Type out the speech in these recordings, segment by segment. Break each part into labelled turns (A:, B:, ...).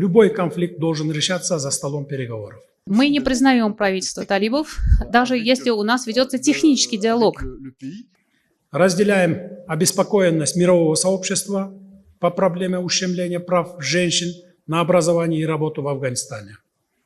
A: Любой конфликт должен решаться за столом переговоров.
B: Мы не признаем правительство талибов, даже если у нас ведется технический диалог.
A: Разделяем обеспокоенность мирового сообщества по проблеме ущемления прав женщин на образование и работу в Афганистане.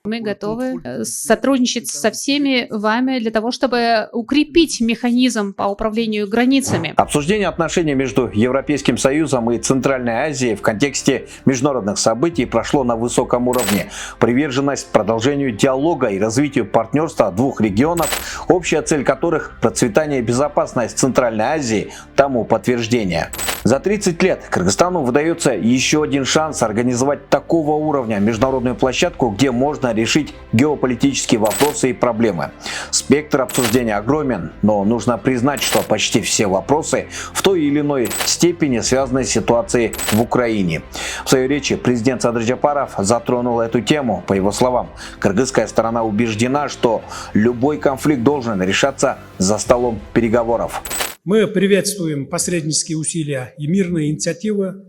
B: Мы готовы сотрудничать со всеми вами для того, чтобы укрепить механизм по управлению границами.
C: Обсуждение отношений между Европейским Союзом и Центральной Азией в контексте международных событий прошло на высоком уровне. Приверженность продолжению диалога и развитию партнерства двух регионов, общая цель которых – процветание и безопасность Центральной Азии, тому подтверждение. За 30 лет Кыргызстану выдается еще один шанс организовать такого уровня международную площадку, где можно решить геополитические вопросы и проблемы. Спектр обсуждения огромен, но нужно признать, что почти все вопросы в той или иной степени связаны с ситуацией в Украине. В своей речи президент Садыр Жапаров затронул эту тему. По его словам, кыргызская сторона убеждена, что любой конфликт должен решаться за столом переговоров.
A: Мы приветствуем посреднические усилия и мирные инициативы,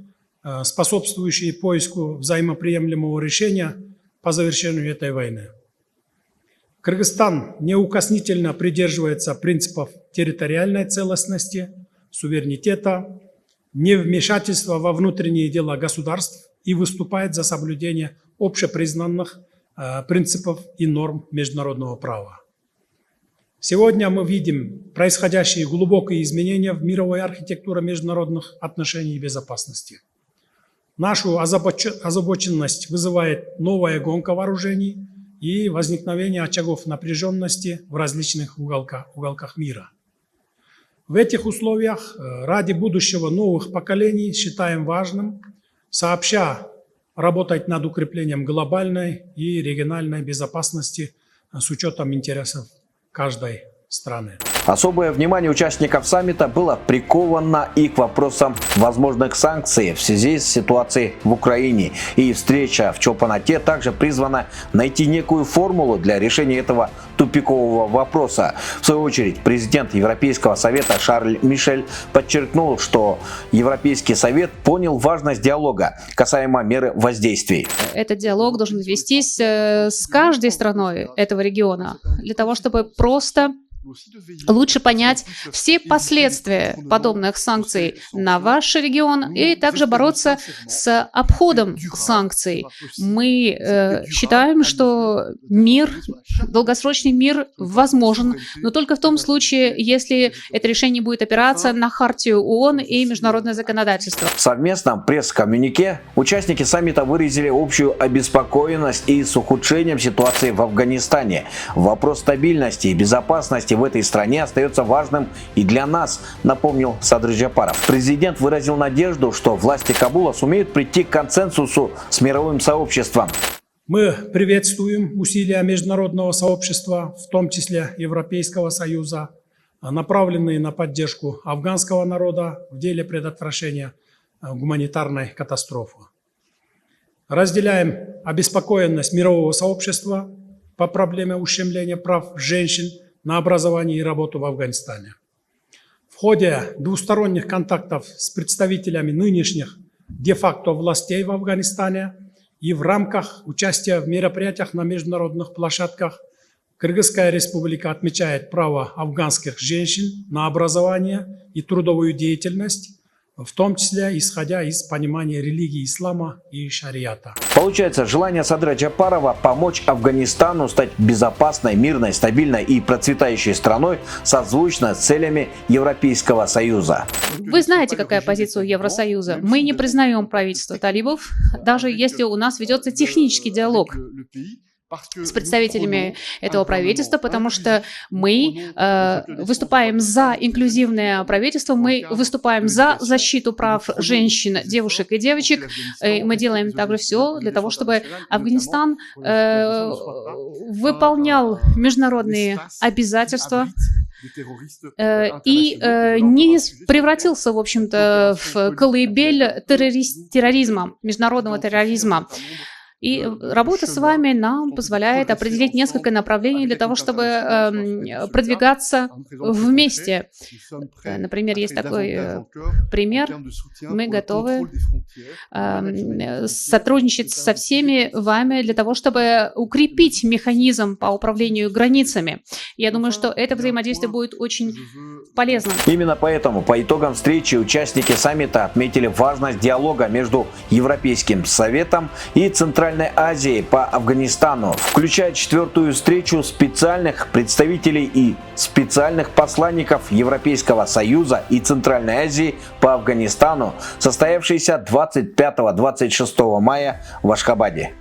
A: способствующие поиску взаимоприемлемого решения по завершению этой войны. Кыргызстан неукоснительно придерживается принципов территориальной целостности, суверенитета, невмешательства во внутренние дела государств и выступает за соблюдение общепризнанных принципов и норм международного права. Сегодня мы видим происходящие глубокие изменения в мировой архитектуре международных отношений и безопасности. Нашу озабоченность вызывает новая гонка вооружений и возникновение очагов напряженности в различных уголках мира. В этих условиях ради будущего новых поколений считаем важным сообща работать над укреплением глобальной и региональной безопасности с учетом интересов каждой страны.
C: Особое внимание участников саммита было приковано и к вопросам возможных санкций в связи с ситуацией в Украине. И встреча в Чолпан-Ате также призвана найти некую формулу для решения этого тупикового вопроса. В свою очередь, президент Европейского совета Шарль Мишель подчеркнул, что Европейский совет понял важность диалога касаемо меры воздействий.
B: Этот диалог должен вестись с каждой страной этого региона, для того, чтобы просто лучше понять все последствия подобных санкций на ваш регион и также бороться с обходом санкций. Мы считаем, что мир, долгосрочный мир возможен, но только в том случае, если это решение будет опираться на хартию ООН и международное законодательство.
C: В совместном пресс-коммюнике участники саммита выразили общую обеспокоенность и с ухудшением ситуации в Афганистане. Вопрос стабильности и безопасности в этой стране остается важным и для нас, напомнил Садыр Жапаров. Президент выразил надежду, что власти Кабула сумеют прийти к консенсусу с мировым сообществом.
A: Мы приветствуем усилия международного сообщества, в том числе Европейского Союза, направленные на поддержку афганского народа в деле предотвращения гуманитарной катастрофы. Разделяем обеспокоенность мирового сообщества по проблеме ущемления прав женщин на образование и работу в Афганистане. В ходе двусторонних контактов с представителями нынешних де-факто властей в Афганистане и в рамках участия в мероприятиях на международных площадках Кыргызская республика отмечает право афганских женщин на образование и трудовую деятельность, в том числе исходя из понимания религии ислама и шариата.
C: Получается, желание Садыра Жапарова помочь Афганистану стать безопасной, мирной, стабильной и процветающей страной созвучно с целями Европейского Союза.
B: Вы знаете, какая позиция у Евросоюза. Мы не признаем правительство талибов, даже если у нас ведется технический диалог с представителями этого правительства, потому что мы выступаем за инклюзивное правительство, мы выступаем за защиту прав женщин, девушек и девочек. И мы делаем также все для того, чтобы Афганистан выполнял международные обязательства и не превратился, в общем-то, в колыбель терроризма, международного терроризма. И работа с вами нам позволяет определить несколько направлений для того, чтобы продвигаться вместе. Например, есть такой пример. Мы готовы сотрудничать со всеми вами для того, чтобы укрепить механизм по управлению границами. Я думаю, что это взаимодействие будет очень полезным.
C: Именно поэтому по итогам встречи участники саммита отметили важность диалога между Европейским Советом и Центральной Азией по Афганистану, включая 4-ю встречу специальных представителей и специальных посланников Европейского Союза и Центральной Азии по Афганистану, состоявшейся 25-26 мая в Ашхабаде.